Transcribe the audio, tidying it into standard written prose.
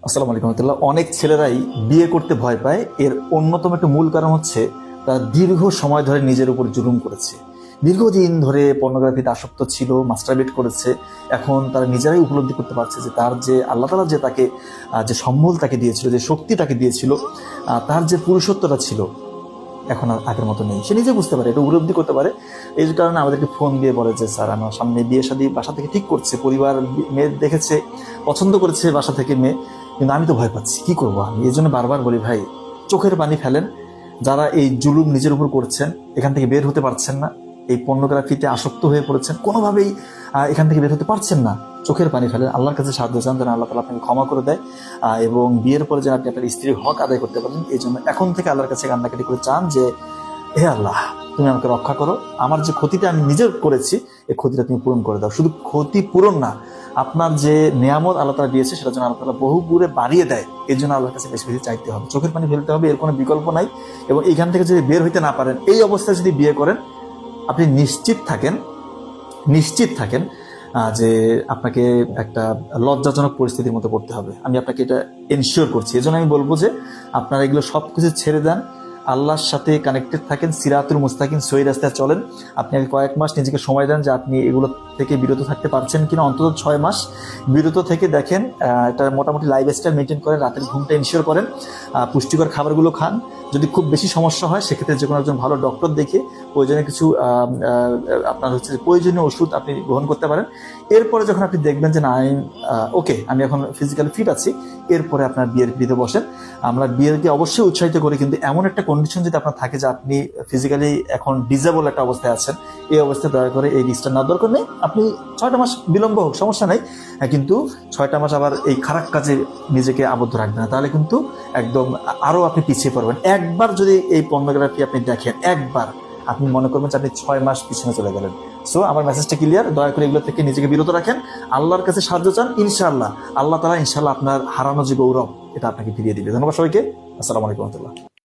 আসসালামু আলাইকুম রহমতুল্লাহ। অনেক ছেলেরাই বিয়ে করতে ভয় পায়। এর অন্যতম একটা মূল কারণ হচ্ছে তারা দীর্ঘ সময় ধরে নিজের উপর জুলুম করেছে, দীর্ঘদিন ধরে পর্নোগ্রাফিতে আসক্ত ছিল, মাস্টারবেট করেছে। এখন তারা নিজেরাই উপলব্ধি করতে পারছে যে তার যে আল্লাহ তাআলা যে তাকে যে সম্বল তাকে দিয়েছিল, যে শক্তি তাকে দিয়েছিল, তার যে পুরুষত্বটা ছিল এখন আর আগের মতো নেই। সে নিজে বুঝতে পারে, এটা উপলব্ধি করতে পারে। এই কারণে আমাদেরকে ফোন দিয়ে বলে যে স্যার আমার সামনে বিয়ে শাদী বাসা থেকে ঠিক করছে, পরিবার মেয়ে দেখেছে, পছন্দ করেছে বাসা থেকে মেয়ে, কিন্তু আমি তো ভয় পাচ্ছি, কি করবো আমি? এই জন্য বারবার বলি ভাই, চোখের পানি ফেলেন। যারা এই জুলুম নিজের উপর করছেন, এখান থেকে বের হতে পারছেন না, এই পর্নোগ্রাফিতে আসক্ত হয়ে পড়েছেন, কোনোভাবেই এখান থেকে বের হতে পারছেন না, চোখের পানি ফেলেন, আল্লাহর কাছে সাহায্য চান যেন আল্লাহ তাআলা আপনাকে ক্ষমা করে দেয়, এবং বিয়ের পরে যেন আপনি আপনার স্ত্রীর হক আদায় করতে পারেন। এই জন্য এখন থেকে আল্লাহর কাছে কান্নাকাটি করে চান যে হে আল্লাহ, তুমি আমাকে রক্ষা করো, আমার যে ক্ষতিটা আমি নিজে করেছি এই ক্ষতিটা তুমি পূরণ করে দাও। শুধু ক্ষতি পূরণ না, আপনার যে নিয়ামত আল্লাহ তাআলা দিয়েছে সেটা যেন আল্লাহ তাআলা বহু গুণে বাড়িয়ে দেয়। এই জন্য আল্লাহর কাছে বেশি বেশি চাইতে হবে, চোখের পানি ফেলতে হবে, এর কোনো বিকল্প নাই। এবং এইখান থেকে যদি বের হইতে না পারেন, এই অবস্থায় যদি বিয়ে করেন, আপনি নিশ্চিত থাকেন যে আপনাকে একটা লজ্জাজনক পরিস্থিতির মতো পড়তে হবে। আমি আপনাকে এটা এনশিওর করছি। এজন্য আমি বলবো যে আপনারা এগুলো সবকিছু ছেড়ে দেন, আল্লাহর সাথে কানেক্টেড থাকেন, সিরাতুল মুস্তাকিম সহি রাস্তায় চলেন। আপনি কয়েক মাস নিজেকে সময় দেন যে আপনি এগুলো থেকে বিরত থাকতে পারছেন কিনা, অন্তত 6 মাস বিরত থেকে দেখেন। এটা মোটামুটি লাইফস্টাইল মেনটেন করেন, রাতের ঘুমটা ইনশিওর করেন, পুষ্টিকর খাবারগুলো খান। যদি খুব বেশি সমস্যা হয় সেক্ষেত্রে যে কোনো একজন ভালো ডক্টর দেখে প্রয়োজনে কিছু আপনার হচ্ছে প্রয়োজনীয় ওষুধ আপনি গ্রহণ করতে পারেন। এরপরে যখন আপনি দেখবেন যে না ওকে, আমি এখন ফিজিক্যালি ফিট আছি, এরপরে আপনার বিয়ের পিড়িতে বসেন। আমরা বিয়েকে অবশ্যই উৎসাহিত করি, কিন্তু এমন একটা কন্ডিশন যদি আপনার থাকে যে আপনি ফিজিক্যালি এখন ডিজেবল একটা অবস্থায় আছেন, এই অবস্থায় দয়া করে এই রিস্কটা নেওয়ার দরকার নেই। আপনি 6টা মাস বিলম্ব হোক, সমস্যা নেই, কিন্তু 6টা মাস আবার এই খারাপ কাজে নিজেকে আবদ্ধ রাখবেন না, তাহলে কিন্তু একদম আরো আপনি পিছিয়ে পড়বেন। একবার যদি এই পর্নোগ্রাফি আপনি দেখেন, একবার আপনি মনে করবেন যে আপনি 6 মাস পিছনে চলে গেলেন। সো আমার মেসেজটা ক্লিয়ার, দয়া করে এগুলো থেকে নিজেকে বিরত রাখেন, আল্লাহর কাছে সাহায্য চান। ইনশাআল্লাহ আল্লাহ তাআলা ইনশাআল্লাহ আপনার হারানো যে গৌরব এটা আপনাকে ফিরিয়ে দিবে। ধন্যবাদ সবাইকে। আসসালামু আলাইকুম ওয়া রাহমাতুল্লাহ।